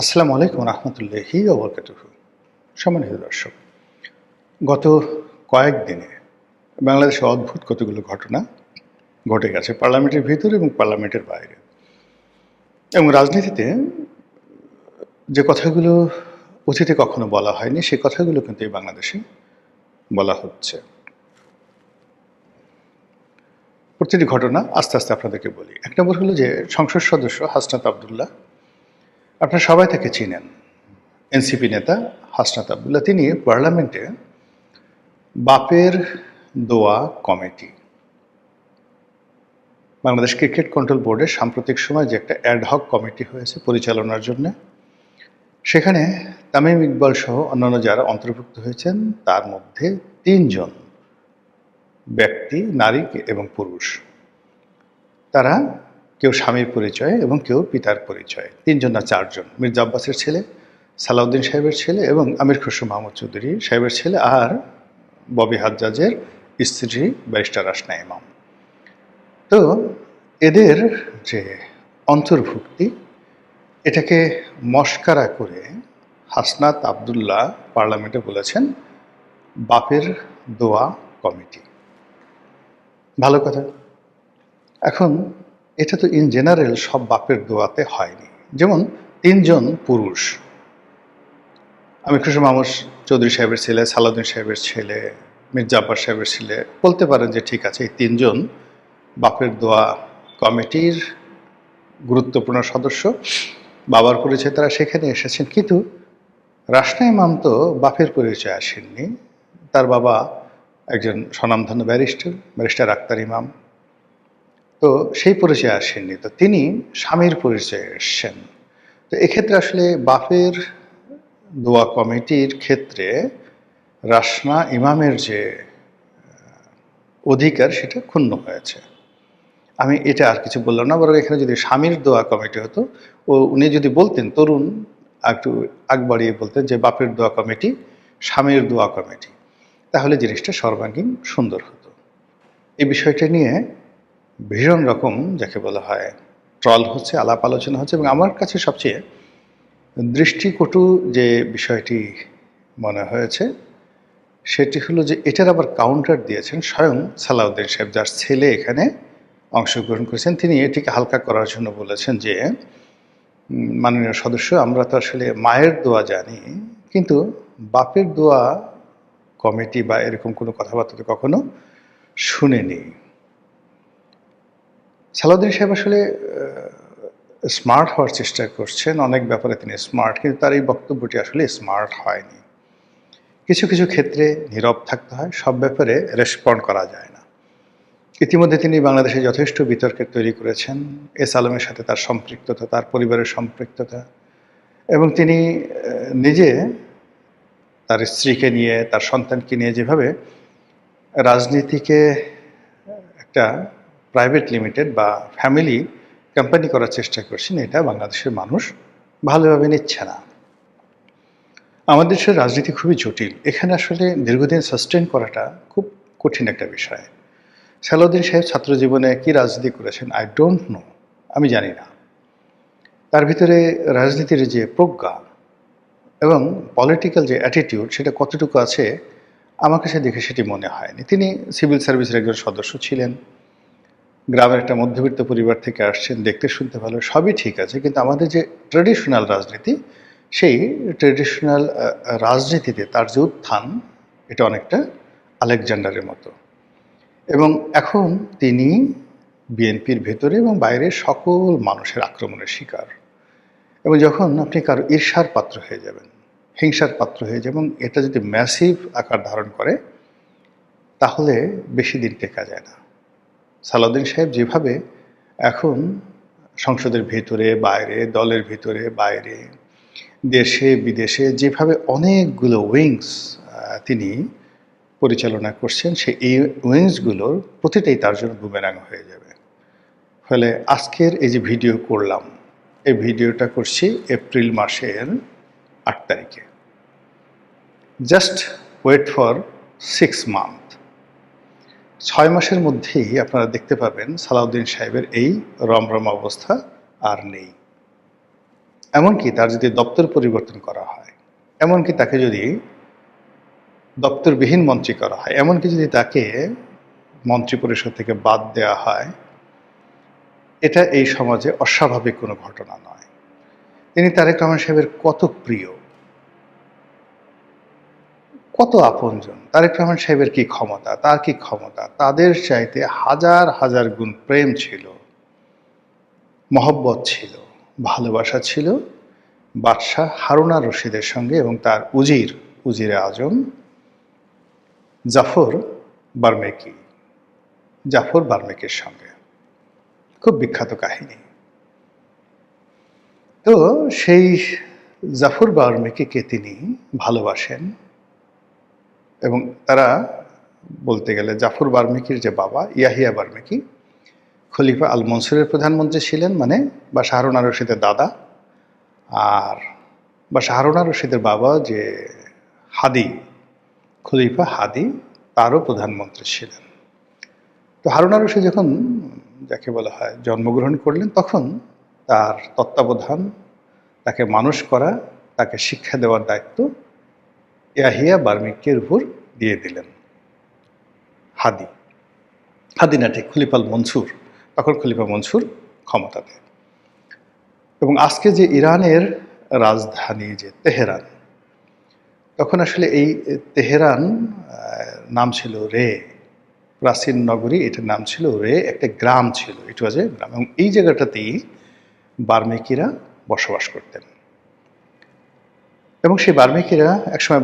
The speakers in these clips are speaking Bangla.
আসসালামু আলাইকুম রহমতুল্লাহি ওয়া বারাকাতুহু। সম্মানিত দর্শক, গত কয়েকদিনে বাংলাদেশে অদ্ভুত কতগুলো ঘটনা ঘটে গেছে পার্লামেন্টের ভিতরে এবং পার্লামেন্টের বাইরে। এবং রাজনীতিতে যে কথাগুলো অতীতে কখনো বলা হয়নি, সে কথাগুলো কিন্তু এই বাংলাদেশে বলা হচ্ছে। প্রতিটি ঘটনা আস্তে আস্তে আপনাদেরকে বলি। এক নম্বর হলো যে সংসদ সদস্য হাসনাত আবদুল্লাহ, আপনারা সবাই তাকে চিনেন। এনসিপি নেতা হাসনাত আবদুল্লাহ, তিনি পার্লামেন্টে বাপের দোয়া কমিটি, বাংলাদেশ ক্রিকেট কন্ট্রোল বোর্ডের সাম্প্রতিক সময় যে একটা অ্যাডহক কমিটি হয়েছে পরিচালনার জন্য, সেখানে তামিম ইকবাল সহ অন্যান্য যারা অন্তর্ভুক্ত হয়েছেন তার মধ্যে ৩ জন ব্যক্তি, নারী এবং পুরুষ, তারা কেউ স্বামীর পরিচয়ে এবং কেউ পিতার পরিচয়ে, ৩ জন না ৪ জন, মির্জা আব্বাসের ছেলে, সালাউদ্দিন সাহেবের ছেলে এবং আমির খসরু মাহমুদ চৌধুরী সাহেবের ছেলে, আর ববি হাজ্জাজের স্ত্রী ব্যারিস্টার রাসনা ইমাম। তো এদের যে অন্তর্ভুক্তি, এটাকে মশকারা করে হাসনাত আবদুল্লাহ পার্লামেন্টে বলেছেন বাপের দোয়া কমিটি। ভালো কথা। এখন এটা তো ইন জেনারেল সব বাপের দোয়াতে হয়নি। যেমন ৩ জন পুরুষ, আমির খসরু মাহমুদ চৌধুরী সাহেবের ছেলে, সালাউদ্দিন সাহেবের ছেলে, মির্জা আব্বাস সাহেবের ছেলে, বলতে পারেন যে ঠিক আছে, এই ৩ জন বাপের দোয়া কমিটির গুরুত্বপূর্ণ সদস্য, বাবার পরিচয় তারা সেখানে এসেছেন। কিন্তু রাসনা ইমাম তো বাপের পরিচয় আসেননি। তার বাবা একজন স্বনামধন্য ব্যারিস্টার আক্তার ইমাম, তো সেই পরিচয় আসেননি। তো তিনি স্বামীর পরিচয়ে এসছেন। তো এক্ষেত্রে আসলে বাপের দোয়া কমিটির ক্ষেত্রে রাসনা ইমামের যে অধিকার, সেটা ক্ষুণ্ণ হয়েছে। আমি এটা আর কিছু বললাম না, বরং এখানে যদি স্বামীর দোয়া কমিটি হতো, উনি যদি বলতেন, তরুণ একটু আগ বাড়িয়ে বলতেন যে বাপের দোয়া কমিটি, স্বামীর দোয়া কমিটি, তাহলে জিনিসটা সর্বাঙ্গীন সুন্দর হতো। এই বিষয়টা নিয়ে ভীষণ রকম যাকে বলা হয় ট্রল হচ্ছে, আলাপ আলোচনা হচ্ছে, এবং আমার কাছে সবচেয়ে দৃষ্টিকটু যে বিষয়টি মনে হয়েছে সেটি হলো যে এটার আবার কাউন্টার দিয়েছেন স্বয়ং সালাউদ্দিন সাহেব, যার ছেলে এখানে অংশগ্রহণ করেছেন। তিনি এটিকে হালকা করার জন্য বলেছেন যে মাননীয় সদস্য, আমরা তো আসলে মায়ের দোয়া জানি, কিন্তু বাপের দোয়া কমিটি বা এরকম কোনো কথাবার্তা তো কখনো শুনেনি। সালাউদ্দিন সাহেব আসলে স্মার্ট হওয়ার চেষ্টা করছেন, অনেক ব্যাপারে তিনি স্মার্ট, কিন্তু তার এই বক্তব্যটি আসলে স্মার্ট হয়নি। কিছু কিছু ক্ষেত্রে নীরব থাকতে হয়, সব ব্যাপারে রেসপন্ড করা যায় না। ইতিমধ্যে তিনি বাংলাদেশে যথেষ্ট বিতর্কের তৈরি করেছেন এস আলমের সাথে তার সম্পৃক্ততা, তার পরিবারের সম্পৃক্ততা, এবং তিনি নিজে তার স্ত্রীকে নিয়ে, তার সন্তানকে নিয়ে যেভাবে রাজনীতিকে একটা প্রাইভেট লিমিটেড বা ফ্যামিলি কোম্পানি করার চেষ্টা করছেন, এটা বাংলাদেশের মানুষ ভালোভাবে নিচ্ছে না। আমাদের দেশের রাজনীতি খুবই জটিল, এখানে আসলে দীর্ঘদিন সাস্টেন করাটা খুব কঠিন একটা বিষয়। সালাউদ্দিন সাহেব ছাত্র জীবনে কী রাজনীতি করেছেন আই ডোন্ট নো, আমি জানি না। তার ভিতরে রাজনীতির যে প্রজ্ঞা এবং পলিটিক্যাল যে অ্যাটিটিউড, সেটা কতটুকু আছে আমার কাছে দেখে সেটি মনে হয়নি। তিনি সিভিল সার্ভিসের একজন সদস্য ছিলেন, গ্রামের একটা মধ্যবিত্ত পরিবার থেকে আসছেন, দেখতে শুনতে ভালো, সবই ঠিক আছে, কিন্তু আমাদের যে ট্র্যাডিশনাল রাজনীতি, সেই ট্র্যাডিশনাল রাজনীতিতে তার যে উত্থান, এটা অনেকটা আলেকজান্ডারের মতো। এবং এখন তিনি বিএনপির ভেতরে এবং বাইরে সকল মানুষের আক্রমণের শিকার। এবং যখন আপনি কারো ঈর্ষার পাত্র হয়ে যাবেন, হিংসার পাত্র হয়ে যাবেন, এটা যদি ম্যাসিভ আকার ধারণ করে, তাহলে বেশি দিন টেকা যায় না। সালাউদ্দিন সাহেব যেভাবে এখন সংসদের ভেতরে বাইরে, দলের ভিতরে বাইরে, দেশে বিদেশে যেভাবে অনেকগুলো উইংস তিনি পরিচালনা করছেন, এই উইংসগুলোর প্রতিটাই তার জন্য বুমেরাং হয়ে যাবে। ফলে আজকের এই যে ভিডিও করলাম, এই ভিডিওটা করছি এপ্রিল মাসের ৮ তারিখে। জাস্ট ওয়েট ফর 6 মান্থ, 6 মাসের মধ্যেই আপনারা দেখতে পাবেন সালাউদ্দিন সাহেবের এই রমরমা অবস্থা আর নেই। এমনকি তার যদি দপ্তর পরিবর্তন করা হয়, এমনকি তাকে যদি দপ্তরবিহীন মন্ত্রী করা হয়, এমনকি যদি তাকে মন্ত্রিপরিষদ থেকে বাদ দেওয়া হয়, এটা এই সমাজে অস্বাভাবিক কোনো ঘটনা নয়। তিনি তারেক রহমান সাহেবের কত প্রিয়, কত আপনজন। তারেক রহমান সাহেবের কি ক্ষমতা, তার কি ক্ষমতা, তাদের চাইতে হাজার হাজার গুণ প্রেম ছিল, মহব্বত ছিল, ভালোবাসা ছিল বাদশাহ হারুন আর রশিদের সঙ্গে এবং তার উজিরে আজম জাফর বার্মেকির সঙ্গে। খুব বিখ্যাত কাহিনী। তো সেই জাফর বার্মেকিকে তিনি ভালোবাসেন এবং তারা বলতে গেলে জাফর বার্মেকির যে বাবা ইয়াহিয়া বার্মেকি খলিফা আল মনসুরের প্রধানমন্ত্রী ছিলেন, মানে বাদশাহ হারুন আর রশিদের দাদা। আর বাদশাহ হারুন আর রশিদের বাবা যে খলিফা হাদি, তারও প্রধানমন্ত্রী ছিলেন। তো হারুন আর রশিদ যখন যাকে বলা হয় জন্মগ্রহণ করলেন, তখন তার তত্ত্বাবধান, তাকে মানুষ করা, তাকে শিক্ষা দেওয়ার দায়িত্ব ইয়াহিয়া বার্মেকির উপর দিয়ে দিলেন হাদি না, ঠিক খলিফা আল মনসুর। তখন খলিফা মনসুর ক্ষমতা দেয়। এবং আজকে যে ইরানের রাজধানী যে তেহরান, তখন আসলে এই তেহরান নাম ছিল রে, প্রাচীন নগরী, এটার নাম ছিল রে, একটা গ্রাম ছিল, ইট ওয়াজ এ গ্রাম। এবং এই জায়গাটাতেই বার্মেকিরা বসবাস করতেন। এবং সেই বার্মেকিরা একসময়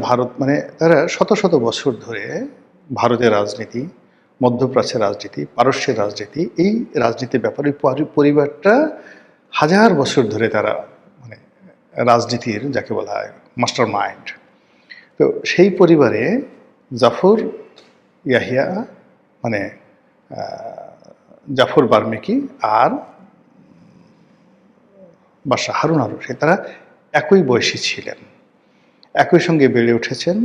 তারা শত শত বছর ধরে ভারতের রাজনীতি, মধ্যপ্রাচ্যের রাজনীতি, পারস্যের রাজনীতি, এই রাজনীতির ব্যাপারে পরিবারটা হাজার বছর ধরে তারা রাজনীতির যাকে বলা হয় মাস্টার মাইন্ড। তো সেই পরিবারে জাফর বার্মেকি আর বাদশাহ হারুন আর রশিদ তারা একই বয়সী ছিলেন, একই সঙ্গে বেড়ে উঠেছেন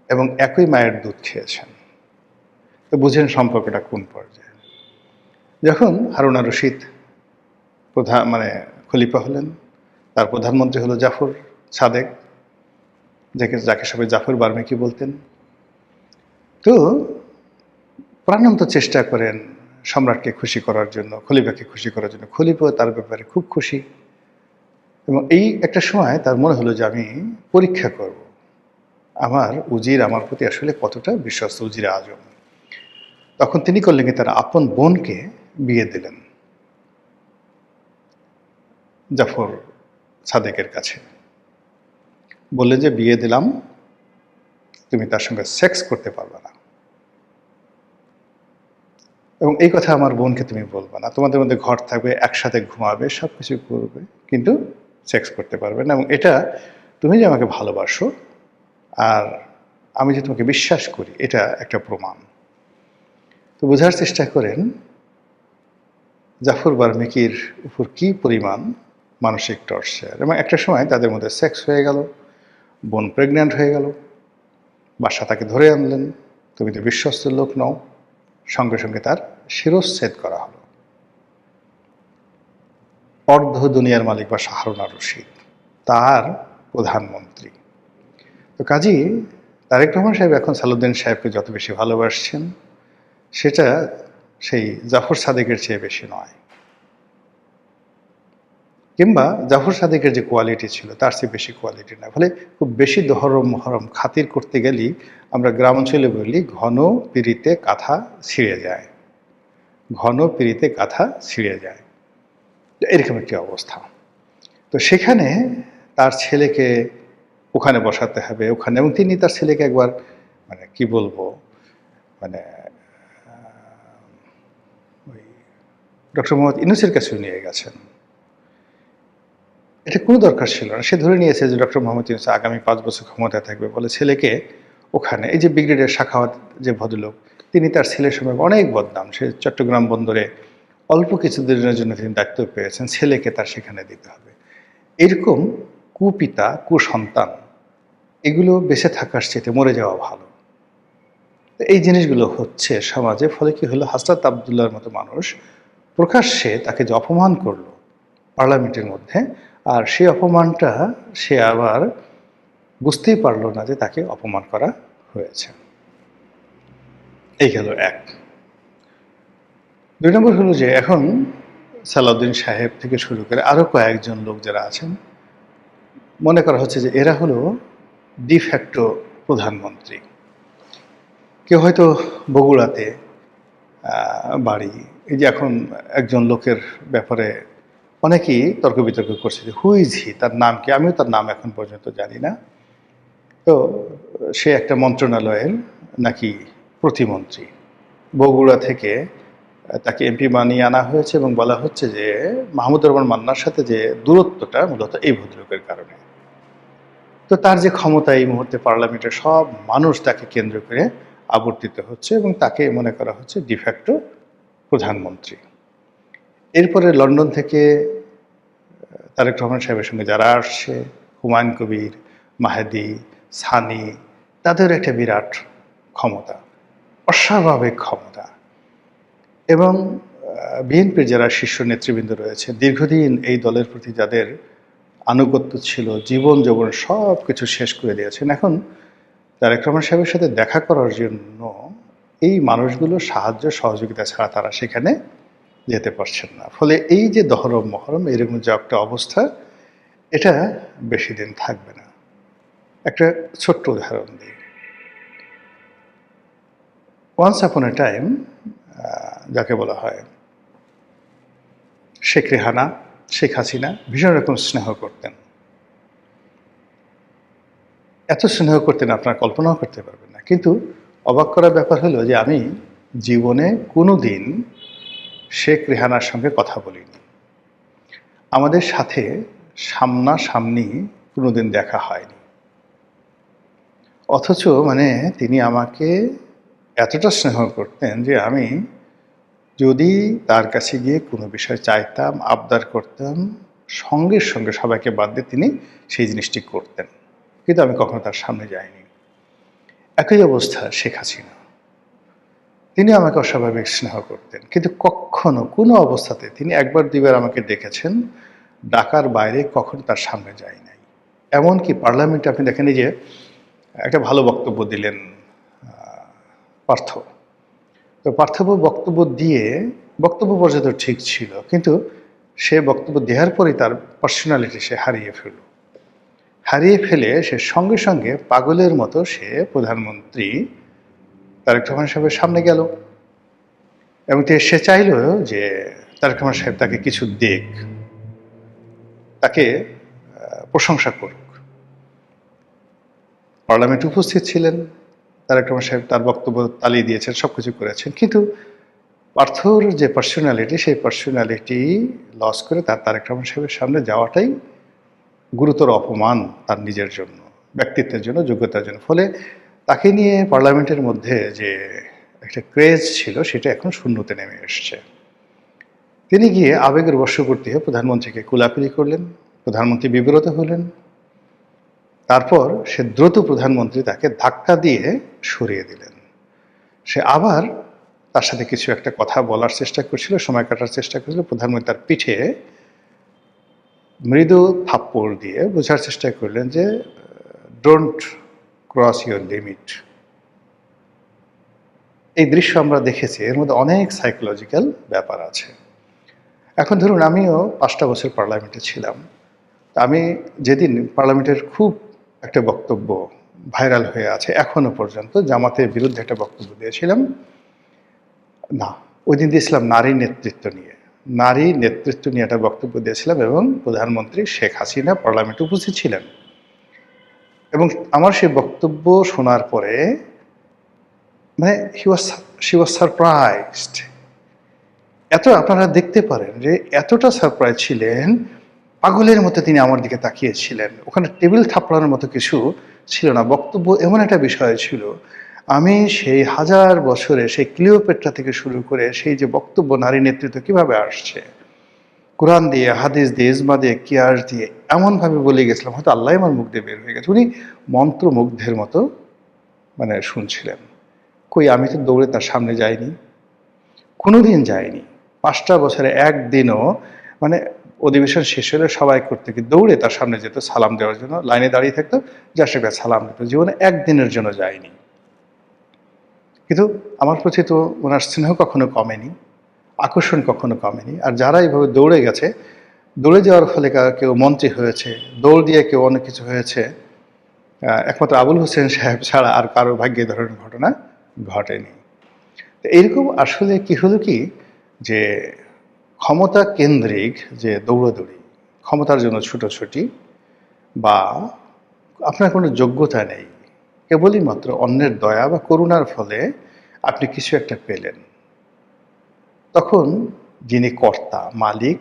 এবং একই মায়ের দুধ খেয়েছেন। তো বুঝেন সম্পর্কটা কোন পর্যায়ে। যখন হারুন আর রশিদ খলিফা হলেন, তার প্রধানমন্ত্রী হলো জাফর সাদেক, যাকে সবাই জাফর বার্মেকি বলতেন। তো প্রাণান্ত চেষ্টা করেন সম্রাটকে খুশি করার জন্য, খলিফাকে খুশি করার জন্য। খলিফা তার ব্যাপারে খুব খুশি এবং এই একটা সময় তার মনে হলো যে আমি পরীক্ষা করব আমার উজির আমার প্রতি আসলে কতটা বিশ্বস্ত, উজিরে আজম। তখন তিনি করলেন কি, তার আপন বোনকে বিয়ে দিলেন জাফর সাদেকের কাছে। বললেন যে বিয়ে দিলাম, তুমি তার সঙ্গে সেক্স করতে পারবে না, এবং এই কথা আমার বোনকে তুমি বলবে না। তোমাদের মধ্যে ঘর থাকবে, একসাথে ঘুমাবে, সব কিছু করবে, কিন্তু সেক্স করতে পারবে না। এবং এটা তুমি যে আমাকে ভালোবাসো আর আমি যে তোমাকে বিশ্বাস করি, এটা একটা প্রমাণ। তো বোঝার চেষ্টা করেন জাফর বার্মেকির উপর কি পরিমাণ মানসিক টর্চার। এবং একটা সময় তাদের মধ্যে সেক্স হয়ে গেল, বোন প্রেগন্যান্ট হয়ে গেল, বাদশা তাকে ধরে আনলেন, তুমি তো বিশ্বস্ত লোক নও। সঙ্গে সঙ্গে তার শিরচ্ছেদ করা হলো। অর্ধ দুনিয়ার মালিক বাদশাহ হারুন আর রশিদ, তার প্রধানমন্ত্রী। তো কাজী তারেক রহমান সাহেব এখন সালাউদ্দিন সাহেবকে যত বেশি ভালোবাসছেন, সেটা সেই জাফর সাদেকের চেয়ে বেশি নয়, কিংবা জাফর সাদেকের যে কোয়ালিটি ছিল তার চেয়ে বেশি কোয়ালিটি না। ফলে খুব বেশি দহরম মহরম খাতির করতে গেলেই আমরা গ্রাম অঞ্চলে বলি ঘন পিড়িতে কাঁথা ছিঁড়ে যায়, ঘন পিড়িতে কাঁথা ছিঁড়ে যায়, এরকম একটি অবস্থা। তো সেখানে তার ছেলেকে ওখানে বসাতে হবে, ওখানে, এবং তিনি তার ছেলেকে একবার কি বলবো ওই ডক্টর মোহাম্মদ ইউনূসের কাছেও নিয়ে গেছেন। এটা কোনো দরকার ছিল না। সে ধরে নিয়েছে যে ডক্টর মোহাম্মদ ইউনূস আগামী 5 বছর ক্ষমতায় থাকবে বলে ছেলেকে ওখানে, এই যে ব্রিগেডিয়ার সাখাওয়াত যে ভদ্রলোক, তিনি তার ছেলের সঙ্গে অনেক বদনাম, সে চট্টগ্রাম বন্দরে অল্প কিছুদিনের জন্য তিনি দায়িত্ব পেয়েছেন, ছেলেকে তার সেখানে দিতে হবে। এরকম কুপিতা, কুসন্তান, এগুলো বেঁচে থাকার চেয়ে মরে যাওয়া ভালো। এই জিনিসগুলো হচ্ছে সমাজে। ফলে কি হলো, হাসরাত আবদুল্লাহর মতো মানুষ প্রকাশ্যে তাকে যে অপমান করলো পার্লামেন্টের মধ্যে, আর সেই অপমানটা সে আবার বুঝতেই পারল না যে তাকে অপমান করা হয়েছে। এই গেল এক। ২ নম্বর হলো যে এখন সালাউদ্দিন সাহেব থেকে শুরু করে আরও কয়েকজন লোক যারা আছেন, মনে করা হচ্ছে যে এরা হলো ডিফ্যাক্টো প্রধানমন্ত্রী। কেউ হয়তো বগুড়াতে বাড়ি। এই যে এখন একজন লোকের ব্যাপারে অনেকেই তর্ক বিতর্ক করছে যে হু ইজ হি, তার নাম কি? আমিও তার নাম এখন পর্যন্ত জানি না। তো সে একটা মন্ত্রণালয়ের নাকি প্রতিমন্ত্রী। বগুড়া থেকে তাকে এমপি বানিয়ে আনা হয়েছে এবং বলা হচ্ছে যে মাহমুদুর রহমান মান্নার সাথে যে দূরত্বটা মূলত এই ভদ্রলোকের কারণে। তো তার যে ক্ষমতা এই মুহূর্তে পার্লামেন্টের সব মানুষ তাকে কেন্দ্র করে আবর্তিত হচ্ছে এবং তাকে মনে করা হচ্ছে ডিফ্যাক্টো প্রধানমন্ত্রী। এরপরে লন্ডন থেকে তারেক রহমান সাহেবের সঙ্গে যারা আসছে, হুমায়ুন কবির, মাহেদী, সানি, তাদের একটা বিরাট ক্ষমতা, অস্বাভাবিক ক্ষমতা। এবং বিএনপির যারা শীর্ষ নেতৃবৃন্দ রয়েছে, দীর্ঘদিন এই দলের প্রতি যাদের আনুগত্য ছিল, জীবন যৌবন সব কিছু শেষ করে দিয়েছেন। এখন তারেক রহমান সাহেবের সাথে দেখা করার জন্য এই মানুষগুলো সাহায্য সহযোগিতা ছাড়া তারা সেখানে যেতে পারছেন না। ফলে এই যে দহরম মহরম এরকম যে একটা অবস্থা, এটা বেশি দিন থাকবে না। একটা ছোট্ট উদাহরণ দিই। ওয়ান্স আপন এ টাইম যাকে বলা হয় শেখ রেহানা, শেখ হাসিনা ভীষণ রকম স্নেহ করতেন। এত স্নেহ করতেন আপনারা কল্পনাও করতে পারবেন না। কিন্তু অবাক করার ব্যাপার হলো যে আমি জীবনে কোনো দিন শেখ রেহানার সঙ্গে কথা বলিনি। আমাদের সাথে সামনাসামনি কোনোদিন দেখা হয়নি। অথচ মানে তিনি আমাকে এতটা স্নেহ করতেন যে আমি যদি তার কাছে গিয়ে কোনো বিষয় চাইতাম, আবদার করতাম, সঙ্গে সঙ্গে সবাইকে বাদ দিয়ে তিনি সেই জিনিসটি করতেন। কিন্তু আমি কখনো তার সামনে যাইনি। একই অবস্থা শেখ হাসিনা। তিনি আমাকে অস্বাভাবিক স্নেহ করতেন, কিন্তু কখনো কোনো অবস্থাতে তিনি একবার দুইবার আমাকে ডেকেছেন, ডাকার বাইরে কখনো তার সামনে যাই নাই। এমনকি পার্লামেন্টে আপনি দেখেন যে একটা ভালো বক্তব্য দিলেন পার্থ। তো পার্থবাবু বক্তব্য দিয়ে বক্তব্য পর্যন্ত ঠিক ছিল, কিন্তু সে বক্তব্য দেওয়ার পরেই তার পার্সোনালিটি সে হারিয়ে ফেলে সে সঙ্গে সঙ্গে পাগলের মতো সে প্রধানমন্ত্রী তারেক রহমান সাহেবের সামনে গেল এবং সে চাইল যে তারেক রহমান সাহেব তাকে কিছু দেখ, তাকে প্রশংসা করুক। পার্লামেন্টে উপস্থিত ছিলেন, তারেক রহমান সাহেব তার বক্তব্য তালিয়ে দিয়েছেন, সব কিছু করেছেন, কিন্তু পার্থর যে পার্সোনালিটি, সেই পার্সোনালিটি লস করে তারেক রহমান সাহেবের সামনে যাওয়াটাই গুরুতর অপমান তার নিজের জন্য, ব্যক্তিত্বের জন্য, যোগ্যতার জন্য। ফলে তাকে নিয়ে পার্লামেন্টের মধ্যে যে একটা ক্রেজ ছিল সেটা এখন শূন্যতে নেমে এসছে। তিনি গিয়ে আবেগের বশবর্তী হয়ে প্রধানমন্ত্রীকে কুলাকুলি করলেন, প্রধানমন্ত্রী বিব্রত হলেন। তারপর সে দ্রুত প্রধানমন্ত্রী তাকে ধাক্কা দিয়ে সরিয়ে দিলেন। সে আবার তার সাথে কিছু একটা কথা বলার চেষ্টা করছিল, সময় কাটার চেষ্টা করছিল। প্রধানমন্ত্রী তার পিঠে মৃদু থাপ্পড় দিয়ে বোঝার চেষ্টা করলেন যে ডোন্ট ক্রস ইউর লিমিট। এই দৃশ্য আমরা দেখেছি, এর মধ্যে অনেক সাইকোলজিক্যাল ব্যাপার আছে। এখন ধরুন আমিও 5টা বছর পার্লামেন্টে ছিলাম। আমি যেদিন পার্লামেন্টের খুব একটা বক্তব্য ভাইরাল হয়ে আছে এখনো পর্যন্ত, জামাতের বিরুদ্ধে একটা বক্তব্য দিয়েছিলাম, না ওই দিন দিয়েছিলাম নারী নেতৃত্ব নিয়ে একটা বক্তব্য দিয়েছিলাম এবং প্রধানমন্ত্রী শেখ হাসিনা পার্লামেন্টে উপস্থিত ছিলেন। এবং আমার সেই বক্তব্য শোনার পরে মানে শি ওয়াজ সারপ্রাইজড। এত আপনারা দেখতে পারেন যে এতটা সারপ্রাইজ ছিলেন, পাগলের মতো তিনি আমার দিকে তাকিয়েছিলেন। ওখানে টেবিল থাপড়ানোর মতো কিছু ছিল না। বক্তব্য এমন একটা বিষয় ছিল, আমি সেই হাজার বছরে সেই ক্লিওপেট্রা থেকে শুরু করে সেই যে বক্তব্য নারী নেতৃত্ব কিভাবে আসছে, কোরআন দিয়ে, হাদিস দিয়ে, ইজমা দিয়ে, কিয়াস দিয়ে এমনভাবে বলে গেছিলাম, হয়তো আল্লাহ আমার মুখ দিয়ে বের হয়ে গেছে। উনি মন্ত্রমুগ্ধের মতো মানে শুনছিলেন। কই আমি তো দৌড়ে তার সামনে যাইনি, কোনোদিন যাইনি। 5টা বছরে একদিনও মানে অধিবেশন শেষ হলে সবাই করতে কি দৌড়ে তার সামনে যেত সালাম দেওয়ার জন্য, লাইনে দাঁড়িয়ে থাকতো, যার সঙ্গে সালাম দিত। জীবনে একদিনের জন্য যায়নি। কিন্তু আমার প্রতি তো ওনার স্নেহ কখনো কমেনি, আকর্ষণ কখনো কমেনি। আর যারা এইভাবে দৌড়ে গেছে, দৌড়ে যাওয়ার ফলে কেউ মন্ত্রী হয়েছে, দৌড় দিয়ে কেউ অনেক কিছু হয়েছে, একমাত্র আবুল হোসেন সাহেব ছাড়া আর কারো ভাগ্যে এই ধরনের ঘটনা ঘটেনি। তো এইরকম আসলে কি হলো কি, যে ক্ষমতা কেন্দ্রিক যে দৌড়াদৌড়ি, ক্ষমতার জন্য ছুটোছুটি, বা আপনার কোনো যোগ্যতা নেই, কেবলই মাত্র অন্যের দয়া বা করুণার ফলে আপনি কিছু একটা পেলেন, তখন যিনি কর্তা মালিক,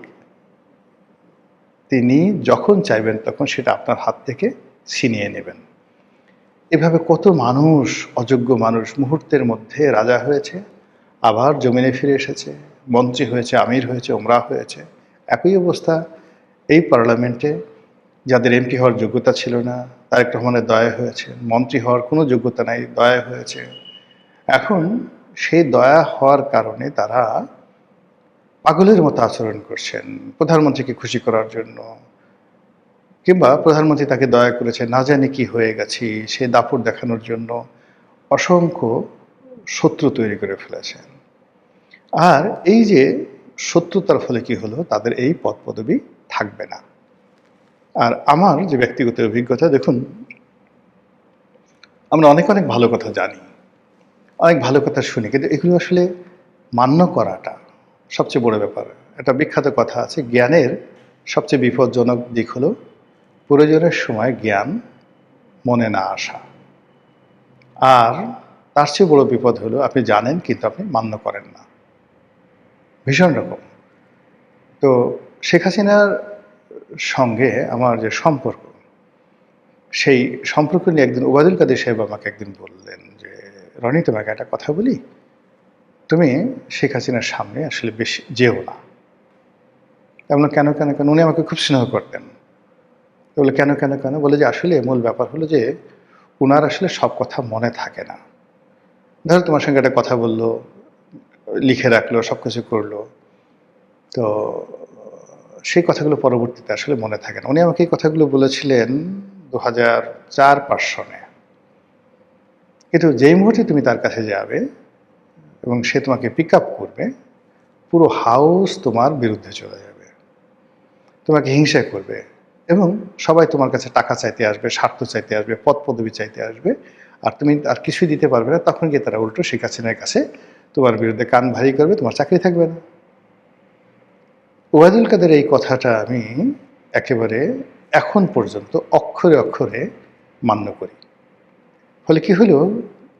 তিনি যখন চাইবেন তখন সেটা আপনার হাত থেকে ছিনিয়ে নেবেন। এভাবে কত মানুষ, অযোগ্য মানুষ মুহূর্তের মধ্যে রাজা হয়েছে, আবার জমিনে ফিরে এসেছে, মন্ত্রী হয়েছে, আমির হয়েছে, ওমরা হয়েছে। একই অবস্থা এই পার্লামেন্টে যাদের এমপি হওয়ার যোগ্যতা ছিল না, তারেক রহমানের দয়া হয়েছে, মন্ত্রী হওয়ার কোনো যোগ্যতা নাই, দয়া হয়েছে। এখন সেই দয়া হওয়ার কারণে তারা পাগলের মতো আচরণ করছেন প্রধানমন্ত্রীকে খুশি করার জন্য, কিংবা প্রধানমন্ত্রী তাকে দয়া করেছে, না জানি কি হয়ে গেছি সে দাপট দেখানোর জন্য অসংখ্য শত্রু তৈরি করে ফেলেছেন। আর এই যে শত্রুতার ফলে কি হলো, তাদের এই পদ পদবি থাকবে না। আর আমার যে ব্যক্তিগত অভিজ্ঞতা, দেখুন, আমরা অনেক অনেক ভালো কথা জানি, অনেক ভালো কথা শুনি, কিন্তু এগুলো আসলে মান্য করাটা সবচেয়ে বড় ব্যাপার। একটা বিখ্যাত কথা আছে, জ্ঞানের সবচেয়ে বিপজ্জনক দিক হলো প্রয়োজনের সময় জ্ঞান মনে না আসা। আর তার চেয়ে বড় বিপদ হলো আপনি জানেন কিন্তু আপনি মান্য করেন না। ভীষণ রকম। তো শেখ হাসিনার সঙ্গে আমার যে সম্পর্ক, সেই সম্পর্ক নিয়ে একদিন ওবায়দুল কাদের সাহেব আমাকে একদিন বললেন যে, রনি, তোমাকে একটা কথা বলি, তুমি শেখ হাসিনার সামনে আসলে বেশি যেও না। এমন কেন কেন কেন? উনি আমাকে খুব স্নেহ করতেন। বলে কেন কেন কেন? বলে যে আসলে মূল ব্যাপার হলো যে উনার আসলে সব কথা মনে থাকে না। ধরো তোমার সঙ্গে একটা কথা বললো, লিখে রাখলো, সব কিছু করলো, তো সেই কথাগুলো পরবর্তীতে আসলে মনে থাকে না। উনি আমাকে এই কথাগুলো বলেছিলেন 2004-5 সনে। কিন্তু যেই মুহূর্তে তুমি তার কাছে যাবে এবং সে তোমাকে পিক আপ করবে, পুরো হাউস তোমার বিরুদ্ধে চলে যাবে, তোমাকে হিংসা করবে, এবং সবাই তোমার কাছে টাকা চাইতে আসবে, স্বার্থ চাইতে আসবে, পদ পদবি চাইতে আসবে, আর তুমি আর কিছুই দিতে পারবে না। তখন গিয়ে তারা উল্টো শেখ হাসিনার কাছে তোমার বিরুদ্ধে কান ভারী করবে, তোমার চাকরি থাকবে না। ওবায়দুল কাদের এই কথাটা আমি একেবারে এখন পর্যন্ত অক্ষরে অক্ষরে মান্য করি। ফলে কি হলো,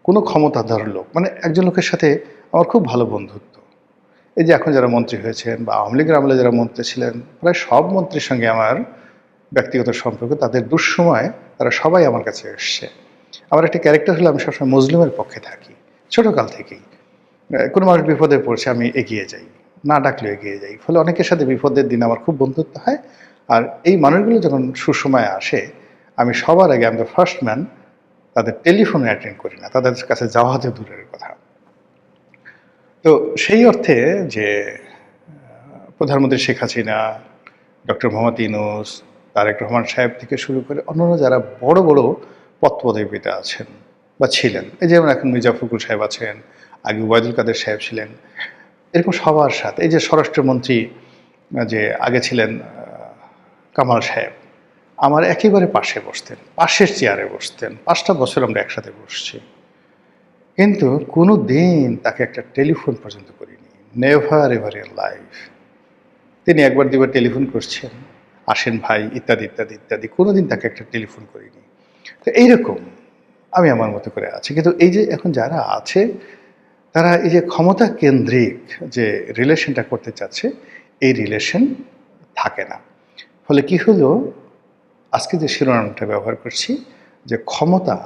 কোনো ক্ষমতাধর লোক, মানে একজন লোকের সাথে আমার খুব ভালো বন্ধুত্ব, এই যে এখন যারা মন্ত্রী হয়েছেন বা আওয়ামী লীগের আমলে যারা মন্ত্রী ছিলেন, প্রায় সব মন্ত্রীর সঙ্গে আমার ব্যক্তিগত সম্পর্ক, তাদের দুঃসময় তারা সবাই আমার কাছে এসছে। আমার একটা ক্যারেক্টার হলো আমি সবসময় মজলুমের পক্ষে থাকি, ছোটোকাল থেকেই। কোনো মানুষ বিপদে পড়ছে আমি এগিয়ে যাই, না ডাকলেও এগিয়ে যাই। ফলে অনেকের সাথে বিপদের দিন আমার খুব বন্ধুত্ব হয়। আর এই মানুষগুলো যখন সুসময়ে আসে, আমি সবার আগে, আমি দ্য ফার্স্ট ম্যান, তাদের টেলিফোনে অ্যাটেন্ড করি না, তাদের কাছে যাওয়া তো দূরের কথা। তো সেই অর্থে যে প্রধানমন্ত্রী শেখ হাসিনা, ডক্টর মোহাম্মদ ইউনূস, তারেক রহমান সাহেব থেকে শুরু করে অন্যান্য যারা বড় বড় পদ পদবিতে আছেন বা ছিলেন, এই যেমন এখন মির্জা ফখরুল সাহেব আছেন, আগে ওবায়দুল কাদের সাহেব ছিলেন, এরকম সবার সাথে, এই যে স্বরাষ্ট্রমন্ত্রী যে আগে ছিলেন কামাল সাহেব, আমার একেবারে পাশে বসতেন, পাশের চেয়ারে বসতেন, 5টা বছর আমরা একসাথে বসছি, কিন্তু কোনো দিন তাকে একটা টেলিফোন পর্যন্ত করিনি। Never ever in life. তিনি একবার দুবার টেলিফোন করছেন, আসেন ভাই, ইত্যাদি ইত্যাদি ইত্যাদি, কোনোদিন তাকে একটা টেলিফোন করিনি। তো এইরকম আমি আমার মতো করে আছি। কিন্তু এই যে এখন যারা আছে, তারা এই যে ক্ষমতা কেন্দ্রিক যে রিলেশনটা করতে চাচ্ছে, এই রিলেশন থাকে না। ফলে কি হলো, আজকে যে শিরোনামটা ব্যবহার করছি, যে ক্ষমতা,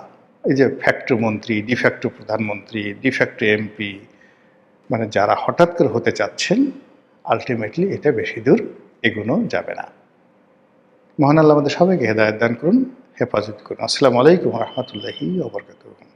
এই যে ফ্যাক্টো মন্ত্রী, ডিফ্যাক্টো প্রধানমন্ত্রী, ডিফ্যাক্টো এমপি, মানে যারা হঠাৎ করে হতে চাচ্ছেন, আলটিমেটলি এটা বেশি দূর এগোনো যাবে না। মহান আল্লাহ আমাদের সবাইকে হেদায়েত দান করুন, হেফাজত করুন। আসসালামু আলাইকুম ওয়া রাহমাতুল্লাহি ওয়া বারাকাতুহু।